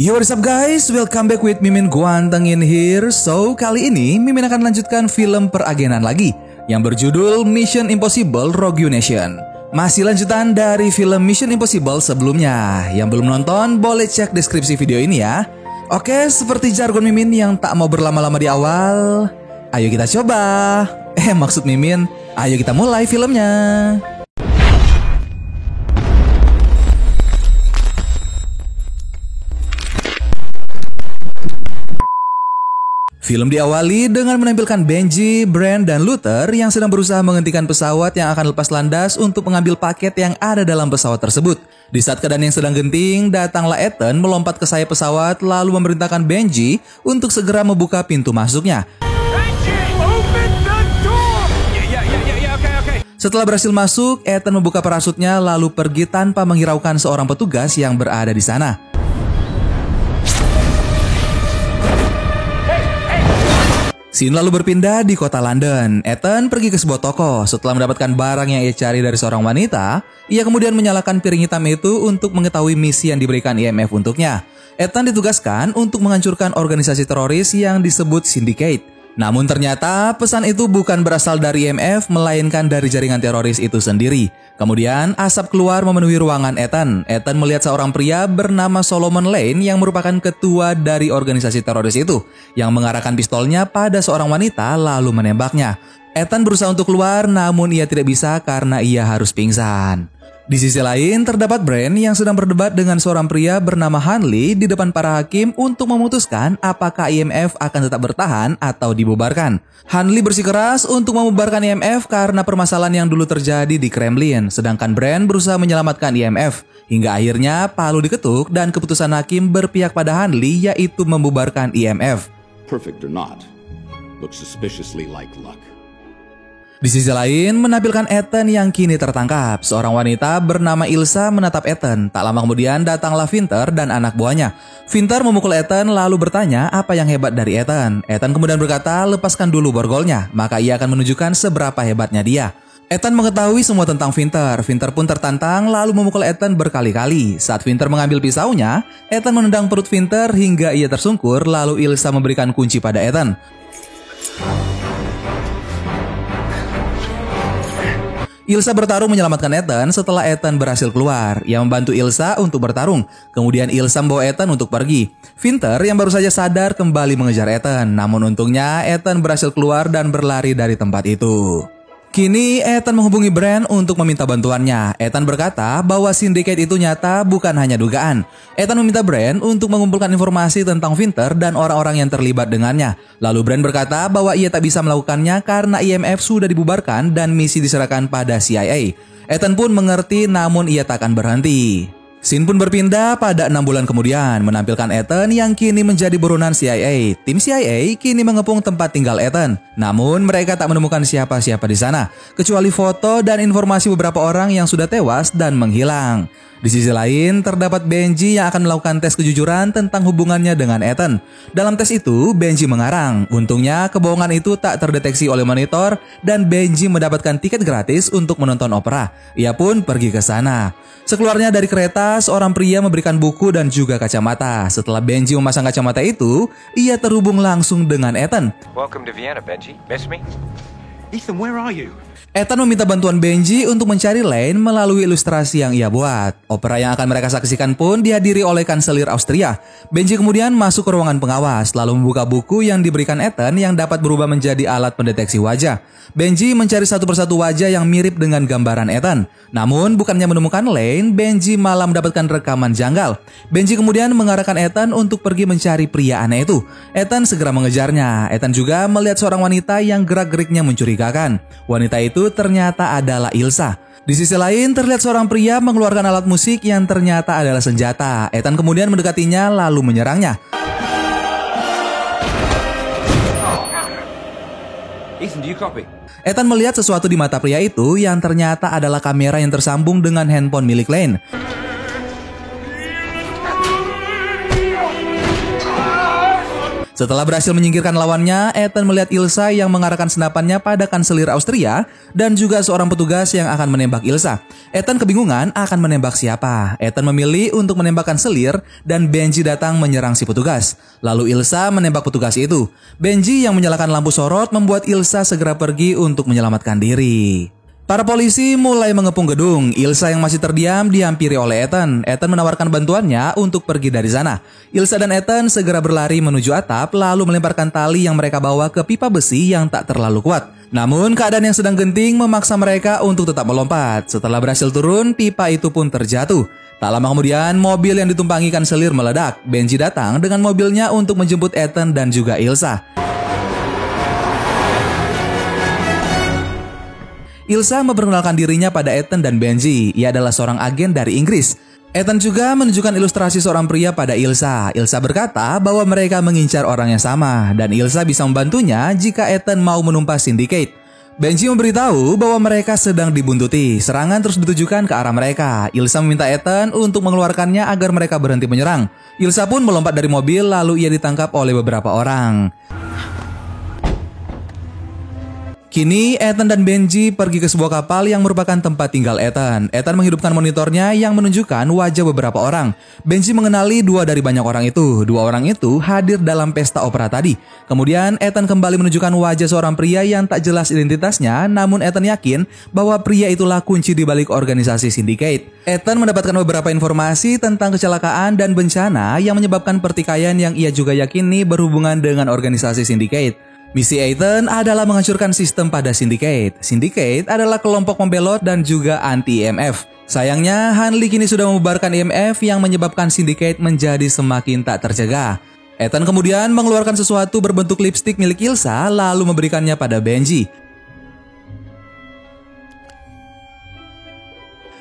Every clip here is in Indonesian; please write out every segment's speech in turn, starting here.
Yo, what's up guys, welcome back with Mimin Guantengin here. So, kali ini Mimin akan lanjutkan film peragenan lagi yang berjudul Mission Impossible Rogue Nation. Masih lanjutan dari film Mission Impossible sebelumnya. Yang belum nonton boleh cek deskripsi video ini ya. Oke, seperti jargon Mimin yang tak mau berlama-lama di awal, ayo kita coba. Maksud Mimin, ayo kita mulai filmnya. Film diawali dengan menampilkan Benji, Brand, dan Luther yang sedang berusaha menghentikan pesawat yang akan lepas landas untuk mengambil paket yang ada dalam pesawat tersebut. Di saat keadaan yang sedang genting, datanglah Ethan melompat ke sayap pesawat lalu memerintahkan Benji untuk segera membuka pintu masuknya. Benji, open the door! Okay. Setelah berhasil masuk, Ethan membuka parasutnya lalu pergi tanpa menghiraukan seorang petugas yang berada di sana. Scene lalu berpindah di kota London. Ethan pergi ke sebuah toko. Setelah mendapatkan barang yang ia cari dari seorang wanita, ia kemudian menyalakan piring hitam itu untuk mengetahui misi yang diberikan IMF untuknya. Ethan ditugaskan untuk menghancurkan organisasi teroris yang disebut Syndicate. Namun ternyata pesan itu bukan berasal dari IMF, melainkan dari jaringan teroris itu sendiri. Kemudian asap keluar memenuhi ruangan Ethan. Ethan melihat seorang pria bernama Solomon Lane yang merupakan ketua dari organisasi teroris itu, yang mengarahkan pistolnya pada seorang wanita lalu menembaknya. Ethan berusaha untuk keluar, namun ia tidak bisa karena ia harus pingsan. Di sisi lain, terdapat Brand yang sedang berdebat dengan seorang pria bernama Hanley di depan para hakim untuk memutuskan apakah IMF akan tetap bertahan atau dibubarkan. Hanley bersikeras untuk membubarkan IMF karena permasalahan yang dulu terjadi di Kremlin, sedangkan Brand berusaha menyelamatkan IMF. Hingga akhirnya palu diketuk dan keputusan hakim berpihak pada Hanley, yaitu membubarkan IMF. Perfect or not, looks suspiciously like luck. Di sisi lain, menampilkan Ethan yang kini tertangkap. Seorang wanita bernama Ilsa menatap Ethan. Tak lama kemudian datanglah Vinter dan anak buahnya. Vinter memukul Ethan lalu bertanya apa yang hebat dari Ethan. Ethan kemudian berkata, lepaskan dulu borgolnya, maka ia akan menunjukkan seberapa hebatnya dia. Ethan mengetahui semua tentang Vinter. Vinter pun tertantang lalu memukul Ethan berkali-kali. Saat Vinter mengambil pisaunya, Ethan menendang perut Vinter hingga ia tersungkur, lalu Ilsa memberikan kunci pada Ethan. Ilsa bertarung menyelamatkan Ethan setelah Ethan berhasil keluar. Ia membantu Ilsa untuk bertarung. Kemudian Ilsa membawa Ethan untuk pergi. Vinter yang baru saja sadar kembali mengejar Ethan. Namun untungnya Ethan berhasil keluar dan berlari dari tempat itu. Kini Ethan menghubungi Brand untuk meminta bantuannya. Ethan berkata bahwa Syndicate itu nyata, bukan hanya dugaan. Ethan meminta Brand untuk mengumpulkan informasi tentang Vinter dan orang-orang yang terlibat dengannya. Lalu Brand berkata bahwa ia tak bisa melakukannya karena IMF sudah dibubarkan dan misi diserahkan pada CIA. Ethan pun mengerti, namun ia tak akan berhenti. Scene pun berpindah pada 6 bulan kemudian, menampilkan Ethan yang kini menjadi buronan CIA. Tim CIA kini mengepung tempat tinggal Ethan. Namun mereka tak menemukan siapa-siapa di sana, kecuali foto dan informasi beberapa orang yang sudah tewas dan menghilang. Di sisi lain, terdapat Benji yang akan melakukan tes kejujuran tentang hubungannya dengan Ethan. Dalam tes itu, Benji mengarang. Untungnya, kebohongan itu tak terdeteksi oleh monitor dan Benji mendapatkan tiket gratis untuk menonton opera. Ia pun pergi ke sana. Sekeluarnya dari kereta, seorang pria memberikan buku dan juga kacamata. Setelah Benji memasang kacamata itu, ia terhubung langsung dengan Ethan. Welcome to Vienna, Benji. Miss me? Ethan, where are you? Ethan meminta bantuan Benji untuk mencari Lane melalui ilustrasi yang ia buat. Opera yang akan mereka saksikan pun dihadiri oleh kanselir Austria. Benji kemudian masuk ke ruangan pengawas, lalu membuka buku yang diberikan Ethan yang dapat berubah menjadi alat pendeteksi wajah. Benji mencari satu persatu wajah yang mirip dengan gambaran Ethan. Namun bukannya menemukan Lane, Benji malah mendapatkan rekaman janggal. Benji kemudian mengarahkan Ethan untuk pergi mencari pria aneh itu. Ethan segera mengejarnya. Ethan juga melihat seorang wanita yang gerak-geriknya mencurigakan. Wanita itu ternyata adalah Ilsa. Di sisi lain, terlihat seorang pria mengeluarkan alat musik yang ternyata adalah senjata. Ethan kemudian mendekatinya lalu menyerangnya. Ethan, do you copy? Ethan melihat sesuatu di mata pria itu yang ternyata adalah kamera yang tersambung dengan handphone milik Lane. Setelah berhasil menyingkirkan lawannya, Ethan melihat Ilsa yang mengarahkan senapannya pada kanselir Austria dan juga seorang petugas yang akan menembak Ilsa. Ethan kebingungan akan menembak siapa. Ethan memilih untuk menembak kanselir dan Benji datang menyerang si petugas. Lalu Ilsa menembak petugas itu. Benji yang menyalakan lampu sorot membuat Ilsa segera pergi untuk menyelamatkan diri. Para polisi mulai mengepung gedung. Ilsa yang masih terdiam dihampiri oleh Ethan. Ethan menawarkan bantuannya untuk pergi dari sana. Ilsa dan Ethan segera berlari menuju atap lalu melemparkan tali yang mereka bawa ke pipa besi yang tak terlalu kuat. Namun keadaan yang sedang genting memaksa mereka untuk tetap melompat. Setelah berhasil turun, pipa itu pun terjatuh. Tak lama kemudian, mobil yang ditumpangi kanselir meledak. Benji datang dengan mobilnya untuk menjemput Ethan dan juga Ilsa. Ilsa memperkenalkan dirinya pada Ethan dan Benji. Ia adalah seorang agen dari Inggris. Ethan juga menunjukkan ilustrasi seorang pria pada Ilsa. Ilsa berkata bahwa mereka mengincar orang yang sama dan Ilsa bisa membantunya jika Ethan mau menumpas Syndicate. Benji memberitahu bahwa mereka sedang dibuntuti. Serangan terus ditujukan ke arah mereka. Ilsa meminta Ethan untuk mengeluarkannya agar mereka berhenti menyerang. Ilsa pun melompat dari mobil lalu ia ditangkap oleh beberapa orang. Kini, Ethan dan Benji pergi ke sebuah kapal yang merupakan tempat tinggal Ethan. Ethan menghidupkan monitornya yang menunjukkan wajah beberapa orang. Benji mengenali dua dari banyak orang itu. Dua orang itu hadir dalam pesta opera tadi. Kemudian, Ethan kembali menunjukkan wajah seorang pria yang tak jelas identitasnya, namun Ethan yakin bahwa pria itulah kunci di balik organisasi Syndicate. Ethan mendapatkan beberapa informasi tentang kecelakaan dan bencana yang menyebabkan pertikaian yang ia juga yakini berhubungan dengan organisasi Syndicate. Misi Ethan adalah menghancurkan sistem pada Syndicate. Syndicate adalah kelompok pembelot dan juga anti-IMF. Sayangnya, Hanley kini sudah membubarkan IMF yang menyebabkan Syndicate menjadi semakin tak terjaga. Ethan kemudian mengeluarkan sesuatu berbentuk lipstik milik Ilsa lalu memberikannya pada Benji.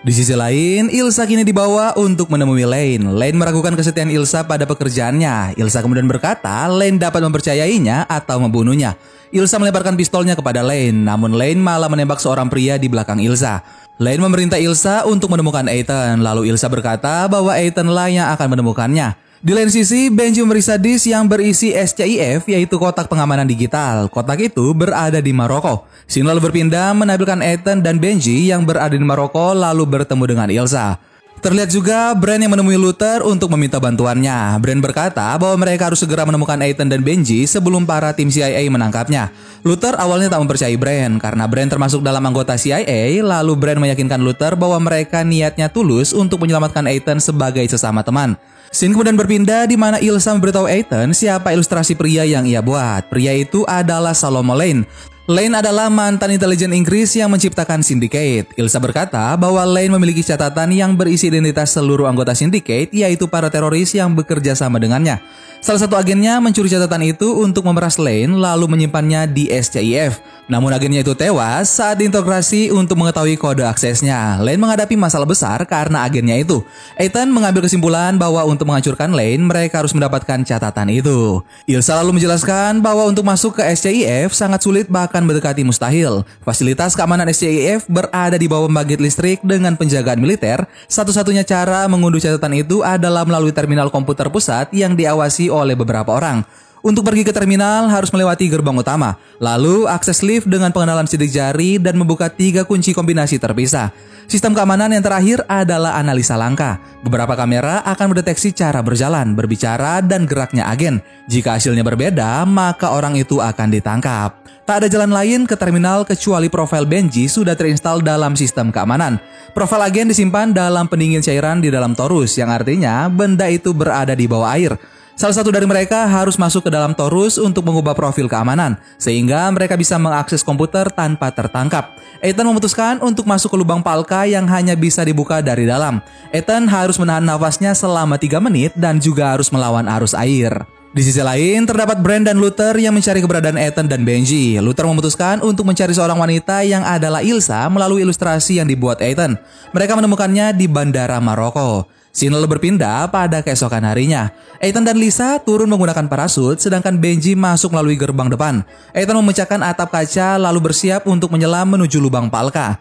Di sisi lain, Ilsa kini dibawa untuk menemui Lane. Lane meragukan kesetiaan Ilsa pada pekerjaannya. Ilsa kemudian berkata Lane dapat mempercayainya atau membunuhnya. Ilsa melemparkan pistolnya kepada Lane, namun Lane malah menembak seorang pria di belakang Ilsa. Lane memerintah Ilsa untuk menemukan Ethan, lalu Ilsa berkata bahwa Ethan lah yang akan menemukannya. Di lain sisi, Benji memeriksa disk yang berisi SCIF, yaitu kotak pengamanan digital. Kotak itu berada di Maroko. Scene lalu berpindah menampilkan Ethan dan Benji yang berada di Maroko lalu bertemu dengan Ilsa. Terlihat juga Brand yang menemui Luther untuk meminta bantuannya. Brand berkata bahwa mereka harus segera menemukan Ethan dan Benji sebelum para tim CIA menangkapnya. Luther awalnya tak mempercayai Brand karena Brand termasuk dalam anggota CIA, lalu Brand meyakinkan Luther bahwa mereka niatnya tulus untuk menyelamatkan Ethan sebagai sesama teman. Scene kemudian berpindah di mana Ilsa memberitahu Ethan siapa ilustrasi pria yang ia buat. Pria itu adalah Salomon Lane. Lane adalah mantan intelijen Inggris yang menciptakan Syndicate. Ilsa berkata bahwa Lane memiliki catatan yang berisi identitas seluruh anggota Syndicate, yaitu para teroris yang bekerja sama dengannya. Salah satu agennya mencuri catatan itu untuk memeras Lane lalu menyimpannya di SCIF. Namun agennya itu tewas saat diinterogasi untuk mengetahui kode aksesnya. Lane menghadapi masalah besar karena agennya itu. Ethan mengambil kesimpulan bahwa untuk menghancurkan Lane, mereka harus mendapatkan catatan itu. Ilsa lalu menjelaskan bahwa untuk masuk ke SCIF sangat sulit bahkan mendekati mustahil. Fasilitas keamanan SCIF berada di bawah pembangkit listrik dengan penjagaan militer. Satu-satunya cara mengunduh catatan itu adalah melalui terminal komputer pusat yang diawasi oleh beberapa orang. Untuk pergi ke terminal harus melewati gerbang utama, lalu akses lift dengan pengenalan sidik jari dan membuka 3 kunci kombinasi terpisah. Sistem keamanan yang terakhir adalah analisa langkah. Beberapa kamera akan mendeteksi cara berjalan, berbicara, dan geraknya agen. Jika hasilnya berbeda, maka orang itu akan ditangkap. Tak ada jalan lain ke terminal kecuali profil Benji sudah terinstall dalam sistem keamanan. Profil agen disimpan dalam pendingin cairan di dalam torus, yang artinya benda itu berada di bawah air. Salah satu dari mereka harus masuk ke dalam torus untuk mengubah profil keamanan, sehingga mereka bisa mengakses komputer tanpa tertangkap. Ethan memutuskan untuk masuk ke lubang palka yang hanya bisa dibuka dari dalam. Ethan harus menahan nafasnya selama 3 menit dan juga harus melawan arus air. Di sisi lain, terdapat Brand dan Luther yang mencari keberadaan Ethan dan Benji. Luther memutuskan untuk mencari seorang wanita yang adalah Ilsa melalui ilustrasi yang dibuat Ethan. Mereka menemukannya di bandara Maroko. Scene lalu berpindah pada keesokan harinya. Ethan dan Lisa turun menggunakan parasut, sedangkan Benji masuk melalui gerbang depan. Ethan memecahkan atap kaca lalu bersiap untuk menyelam menuju lubang palka.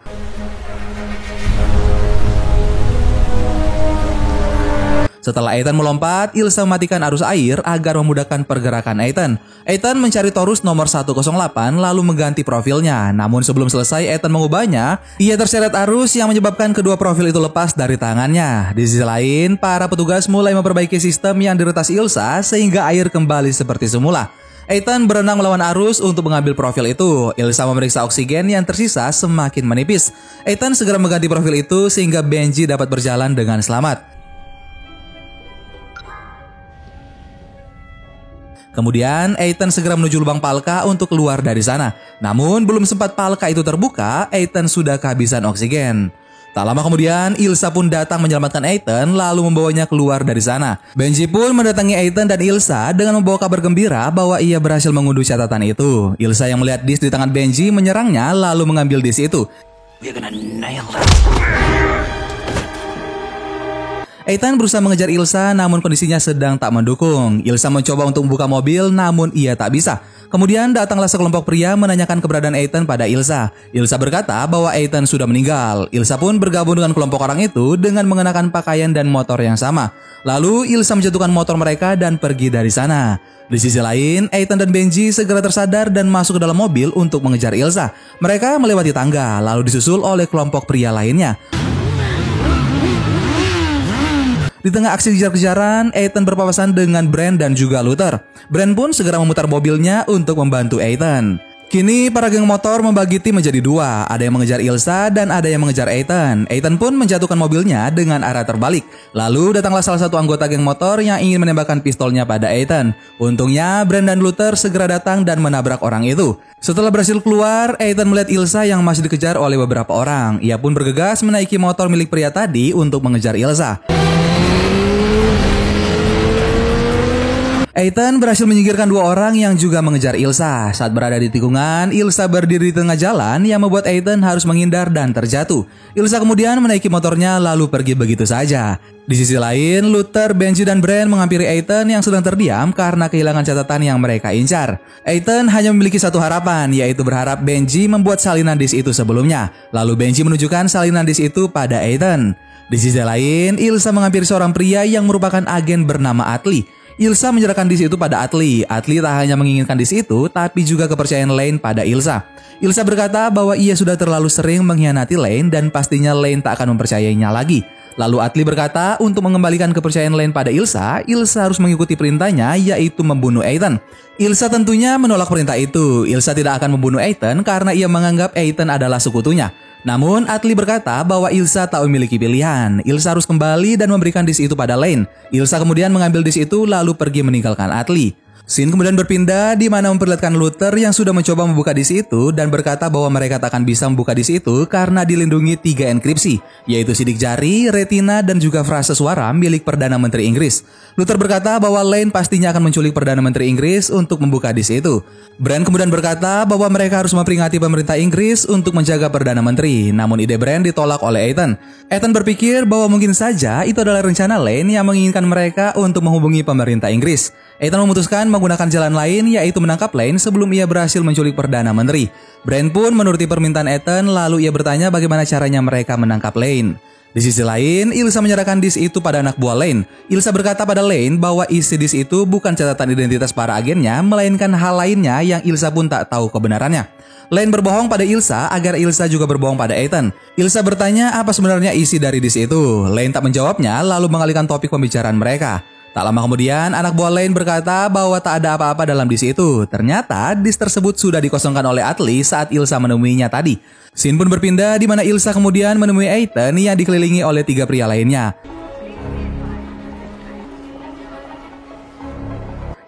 Setelah Ethan melompat, Ilsa mematikan arus air agar memudahkan pergerakan Ethan. Ethan mencari torus nomor 108 lalu mengganti profilnya. Namun sebelum selesai Ethan mengubahnya, ia terseret arus yang menyebabkan kedua profil itu lepas dari tangannya. Di sisi lain, para petugas mulai memperbaiki sistem yang diretas Ilsa sehingga air kembali seperti semula. Ethan berenang melawan arus untuk mengambil profil itu. Ilsa memeriksa oksigen yang tersisa semakin menipis. Ethan segera mengganti profil itu sehingga Benji dapat berjalan dengan selamat. Kemudian Ethan segera menuju lubang Palka untuk keluar dari sana. Namun belum sempat Palka itu terbuka, Ethan sudah kehabisan oksigen. Tak lama kemudian, Ilsa pun datang menyelamatkan Ethan lalu membawanya keluar dari sana. Benji pun mendatangi Ethan dan Ilsa dengan membawa kabar gembira bahwa ia berhasil mengunduh catatan itu. Ilsa yang melihat disk di tangan Benji menyerangnya lalu mengambil disk itu. Ethan berusaha mengejar Ilsa namun kondisinya sedang tak mendukung. Ilsa mencoba untuk membuka mobil namun ia tak bisa. Kemudian datanglah sekelompok pria menanyakan keberadaan Ethan pada Ilsa. Ilsa berkata bahwa Ethan sudah meninggal. Ilsa pun bergabung dengan kelompok orang itu dengan mengenakan pakaian dan motor yang sama. Lalu Ilsa menjatuhkan motor mereka dan pergi dari sana. Di sisi lain, Ethan dan Benji segera tersadar dan masuk ke dalam mobil untuk mengejar Ilsa. Mereka melewati tangga lalu disusul oleh kelompok pria lainnya. Di tengah aksi kejar-kejaran, Ethan berpapasan dengan Brand dan juga Luther. Brand pun segera memutar mobilnya untuk membantu Ethan. Kini para geng motor membagi tim menjadi dua, ada yang mengejar Ilsa dan ada yang mengejar Ethan. Ethan pun menjatuhkan mobilnya dengan arah terbalik. Lalu datanglah salah satu anggota geng motor yang ingin menembakkan pistolnya pada Ethan. Untungnya Brand dan Luther segera datang dan menabrak orang itu. Setelah berhasil keluar, Ethan melihat Ilsa yang masih dikejar oleh beberapa orang. Ia pun bergegas menaiki motor milik pria tadi untuk mengejar Ilsa. Ethan berhasil menyingkirkan dua orang yang juga mengejar Ilsa. Saat berada di tikungan, Ilsa berdiri di tengah jalan yang membuat Ethan harus menghindar dan terjatuh. Ilsa kemudian menaiki motornya lalu pergi begitu saja. Di sisi lain, Luther, Benji, dan Brand menghampiri Ethan yang sedang terdiam karena kehilangan catatan yang mereka incar. Ethan hanya memiliki satu harapan, yaitu berharap Benji membuat salinan disk itu sebelumnya. Lalu Benji menunjukkan salinan disk itu pada Ethan. Di sisi lain, Ilsa menghampiri seorang pria yang merupakan agen bernama Atli. Ilsa menyerahkan disk itu pada Atli. Atli tak hanya menginginkan disk itu, tapi juga kepercayaan Lane pada Ilsa. Ilsa berkata bahwa ia sudah terlalu sering mengkhianati Lane dan pastinya Lane tak akan mempercayainya lagi. Lalu Atli berkata untuk mengembalikan kepercayaan Lane pada Ilsa, Ilsa harus mengikuti perintahnya yaitu membunuh Ethan. Ilsa tentunya menolak perintah itu. Ilsa tidak akan membunuh Ethan karena ia menganggap Ethan adalah sekutunya. Namun Atli berkata bahwa Ilsa tak memiliki pilihan. Ilsa harus kembali dan memberikan disk itu pada Lane. Ilsa kemudian mengambil disk itu lalu pergi meninggalkan Atli. Scene kemudian berpindah di mana memperlihatkan Luther yang sudah mencoba membuka disk itu dan berkata bahwa mereka tak akan bisa membuka disk itu karena dilindungi 3 enkripsi, yaitu sidik jari, retina, dan juga frase suara milik Perdana Menteri Inggris. Luther berkata bahwa Lane pastinya akan menculik Perdana Menteri Inggris untuk membuka disk itu. Brand kemudian berkata bahwa mereka harus memperingati pemerintah Inggris untuk menjaga Perdana Menteri, namun ide Brand ditolak oleh Ethan. Ethan berpikir bahwa mungkin saja itu adalah rencana Lane yang menginginkan mereka untuk menghubungi pemerintah Inggris. Ethan memutuskan menggunakan jalan lain yaitu menangkap Lane sebelum ia berhasil menculik Perdana Menteri. Brand pun menuruti permintaan Ethan lalu ia bertanya bagaimana caranya mereka menangkap Lane. Di sisi lain, Ilsa menyerahkan disk itu pada anak buah Lane. Ilsa berkata pada Lane bahwa isi disk itu bukan catatan identitas para agennya, melainkan hal lainnya yang Ilsa pun tak tahu kebenarannya. Lane berbohong pada Ilsa agar Ilsa juga berbohong pada Ethan. Ilsa bertanya apa sebenarnya isi dari disk itu. Lane tak menjawabnya lalu mengalihkan topik pembicaraan mereka. Tak lama kemudian, anak buah Lane berkata bahwa tak ada apa-apa dalam disk itu. Ternyata, disk tersebut sudah dikosongkan oleh Atli saat Ilsa menemuinya tadi. Scene pun berpindah di mana Ilsa kemudian menemui Ethan yang dikelilingi oleh 3 pria lainnya.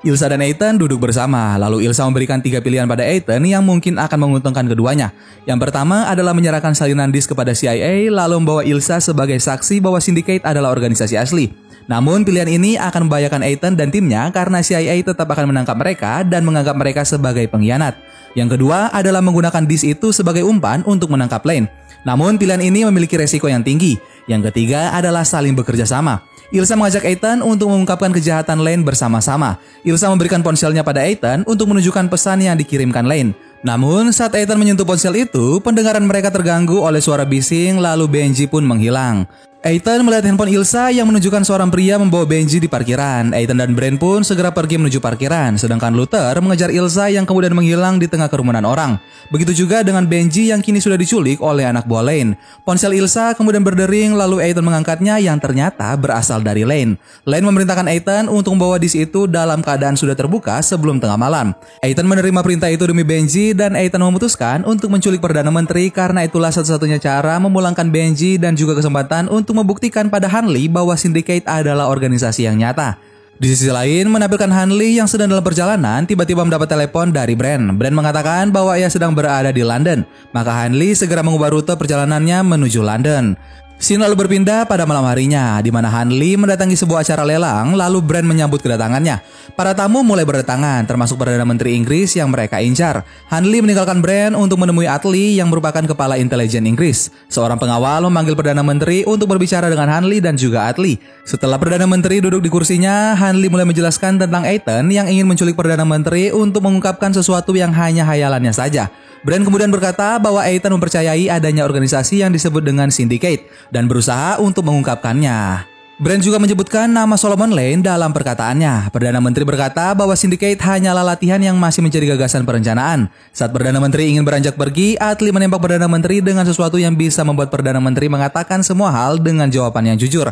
Ilsa dan Ethan duduk bersama, lalu Ilsa memberikan 3 pilihan pada Ethan yang mungkin akan menguntungkan keduanya. Yang pertama adalah menyerahkan salinan disk kepada CIA, lalu membawa Ilsa sebagai saksi bahwa Syndicate adalah organisasi asli. Namun pilihan ini akan membahayakan Ethan dan timnya karena CIA tetap akan menangkap mereka dan menganggap mereka sebagai pengkhianat. Yang kedua adalah menggunakan disk itu sebagai umpan untuk menangkap Lane. Namun pilihan ini memiliki resiko yang tinggi. Yang ketiga adalah saling bekerja sama. Ilsa mengajak Ethan untuk mengungkapkan kejahatan Lane bersama-sama. Ilsa memberikan ponselnya pada Ethan untuk menunjukkan pesan yang dikirimkan Lane. Namun saat Ethan menyentuh ponsel itu, pendengaran mereka terganggu oleh suara bising lalu Benji pun menghilang. Ethan melihat handphone Ilsa yang menunjukkan seorang pria membawa Benji di parkiran. Ethan dan Brand pun segera pergi menuju parkiran, sedangkan Luther mengejar Ilsa yang kemudian menghilang di tengah kerumunan orang. Begitu juga dengan Benji yang kini sudah diculik oleh anak buah Lane. Ponsel Ilsa kemudian berdering, lalu Ethan mengangkatnya yang ternyata berasal dari Lane. Lane memerintahkan Ethan untuk membawa disk itu dalam keadaan sudah terbuka sebelum tengah malam. Ethan menerima perintah itu demi Benji dan Ethan memutuskan untuk menculik Perdana Menteri karena itulah satu-satunya cara memulangkan Benji dan juga kesempatan untuk membuktikan pada Hanley bahwa Syndicate adalah organisasi yang nyata. Di sisi lain, menampilkan Hanley yang sedang dalam perjalanan tiba-tiba mendapat telepon dari Brand. Brand mengatakan bahwa ia sedang berada di London, maka Hanley segera mengubah rute perjalanannya menuju London. Scene lalu berpindah pada malam harinya, di mana Hanley mendatangi sebuah acara lelang, lalu Brand menyambut kedatangannya. Para tamu mulai berdatangan, termasuk Perdana Menteri Inggris yang mereka incar. Hanley meninggalkan Brand untuk menemui Atlee yang merupakan kepala intelijen Inggris. Seorang pengawal memanggil Perdana Menteri untuk berbicara dengan Hanley dan juga Atlee. Setelah Perdana Menteri duduk di kursinya, Hanley mulai menjelaskan tentang Ethan yang ingin menculik Perdana Menteri untuk mengungkapkan sesuatu yang hanya hayalannya saja. Brand kemudian berkata bahwa Ethan mempercayai adanya organisasi yang disebut dengan Syndicate dan berusaha untuk mengungkapkannya. Brand juga menyebutkan nama Solomon Lane dalam perkataannya. Perdana Menteri berkata bahwa Syndicate hanyalah latihan yang masih menjadi gagasan perencanaan. Saat Perdana Menteri ingin beranjak pergi, Atlee menembak Perdana Menteri dengan sesuatu yang bisa membuat Perdana Menteri mengatakan semua hal dengan jawaban yang jujur.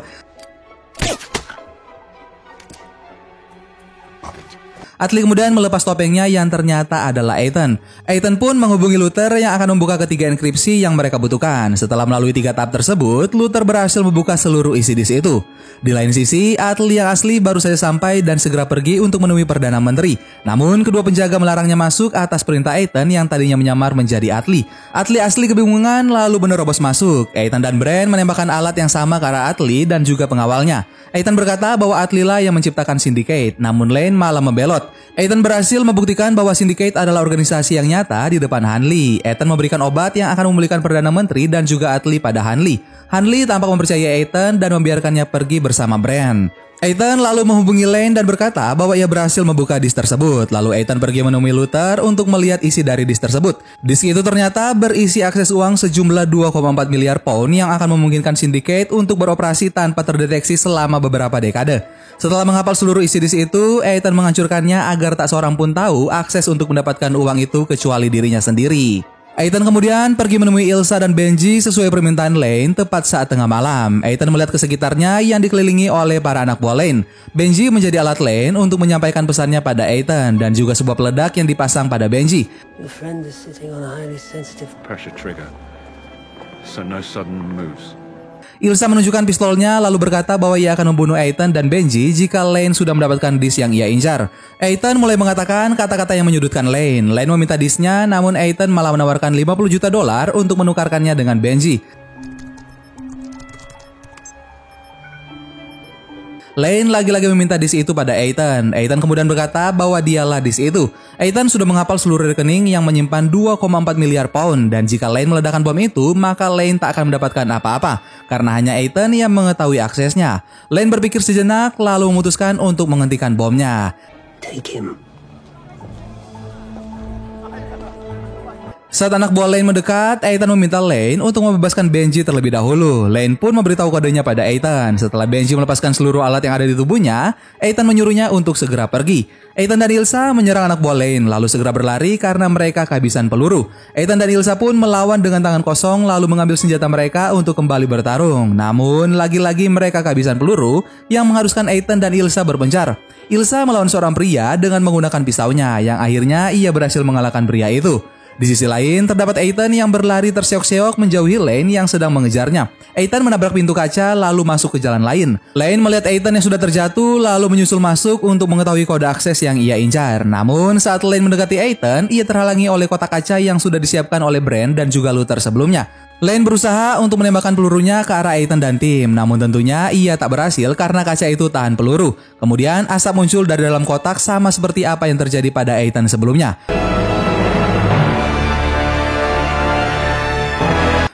Atlee kemudian melepas topengnya yang ternyata adalah Ethan. Ethan pun menghubungi Luther yang akan membuka ketiga enkripsi yang mereka butuhkan. Setelah melalui 3 tahap tersebut, Luther berhasil membuka seluruh isi disk itu. Di lain sisi, Atlee yang asli baru saja sampai dan segera pergi untuk menemui Perdana Menteri. Namun, kedua penjaga melarangnya masuk atas perintah Ethan yang tadinya menyamar menjadi Atlee. Atlee asli kebingungan lalu menerobos masuk. Ethan dan Brand menembakkan alat yang sama ke arah Atlee dan juga pengawalnya. Ethan berkata bahwa Atlee lah yang menciptakan Syndicate, namun Lane malah membelot. Ethan berhasil membuktikan bahwa Syndicate adalah organisasi yang nyata di depan Hanley. Ethan memberikan obat yang akan memulihkan Perdana Menteri dan juga Atlee pada Hanley. Hanley tampak mempercayai Ethan dan membiarkannya pergi bersama Brand. Ethan lalu menghubungi Lane dan berkata bahwa ia berhasil membuka disk tersebut. Lalu Ethan pergi menemui Luther untuk melihat isi dari disk tersebut. Disk itu ternyata berisi akses uang sejumlah 2,4 miliar pound yang akan memungkinkan Syndicate untuk beroperasi tanpa terdeteksi selama beberapa dekade. Setelah menghafal seluruh isi disk itu, Ethan menghancurkannya agar tak seorang pun tahu akses untuk mendapatkan uang itu kecuali dirinya sendiri. Ethan kemudian pergi menemui Ilsa dan Benji sesuai permintaan Lane tepat saat tengah malam. Ethan melihat ke sekitarnya yang dikelilingi oleh para anak buah Lane. Benji menjadi alat Lane untuk menyampaikan pesannya pada Ethan dan juga sebuah peledak yang dipasang pada Benji. Your friend is sitting on a highly sensitive Pressure trigger, so no sudden moves. Ilsa menunjukkan pistolnya lalu berkata bahwa ia akan membunuh Ethan dan Benji jika Lane sudah mendapatkan disk yang ia incar. Ethan mulai mengatakan kata-kata yang menyudutkan Lane. Lane meminta disknya, namun Ethan malah menawarkan $50 juta untuk menukarkannya dengan Benji. Lane lagi-lagi meminta disk itu pada Ethan. Ethan kemudian berkata bahwa dialah disk itu. Ethan sudah menghafal seluruh rekening yang menyimpan 2,4 miliar pound dan jika Lane meledakkan bom itu, maka Lane tak akan mendapatkan apa-apa karena hanya Ethan yang mengetahui aksesnya. Lane berpikir sejenak lalu memutuskan untuk menghentikan bomnya. take him. Saat anak buah Lane mendekat, Ethan meminta Lane untuk membebaskan Benji terlebih dahulu. Lane pun memberitahu kodenya pada Ethan. Setelah Benji melepaskan seluruh alat yang ada di tubuhnya, Ethan menyuruhnya untuk segera pergi. Ethan dan Ilsa menyerang anak buah Lane, lalu segera berlari karena mereka kehabisan peluru. Ethan dan Ilsa pun melawan dengan tangan kosong lalu mengambil senjata mereka untuk kembali bertarung. Namun, lagi-lagi mereka kehabisan peluru yang mengharuskan Ethan dan Ilsa berpencar. Ilsa melawan seorang pria dengan menggunakan pisaunya, yang akhirnya ia berhasil mengalahkan pria itu. Di sisi lain, terdapat Ethan yang berlari terseok-seok menjauhi Lane yang sedang mengejarnya. Ethan menabrak pintu kaca lalu masuk ke jalan lain. Lane melihat Ethan yang sudah terjatuh lalu menyusul masuk untuk mengetahui kode akses yang ia incar. Namun saat Lane mendekati Ethan, ia terhalangi oleh kotak kaca yang sudah disiapkan oleh Brand dan juga Luther sebelumnya. Lane berusaha untuk menembakkan pelurunya ke arah Ethan dan tim, namun tentunya ia tak berhasil karena kaca itu tahan peluru. Kemudian asap muncul dari dalam kotak sama seperti apa yang terjadi pada Ethan sebelumnya.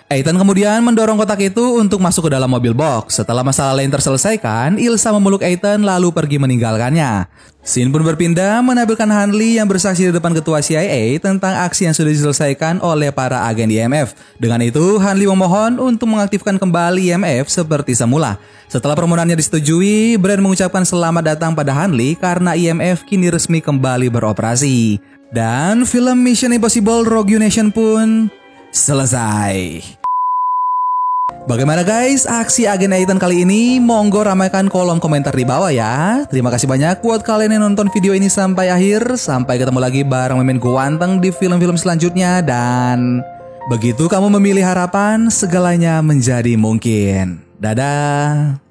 Ethan kemudian mendorong kotak itu untuk masuk ke dalam mobil box. Setelah masalah lain terselesaikan, Ilsa memeluk Ethan lalu pergi meninggalkannya. Scene pun berpindah menampilkan Hanley yang bersaksi di depan ketua CIA tentang aksi yang sudah diselesaikan oleh para agen IMF. Dengan itu, Hanley memohon untuk mengaktifkan kembali IMF seperti semula. Setelah permohonannya disetujui, Brand mengucapkan selamat datang pada Hanley karena IMF kini resmi kembali beroperasi. Dan film Mission Impossible Rogue Nation pun selesai. Bagaimana guys aksi agen Ethan kali ini? Monggo ramaikan kolom komentar di bawah ya. Terima kasih banyak buat kalian yang nonton video ini sampai akhir. Sampai ketemu lagi bareng Mimin Ganteng di film-film selanjutnya. Dan begitu kamu memilih harapan, segalanya menjadi mungkin. Dadah.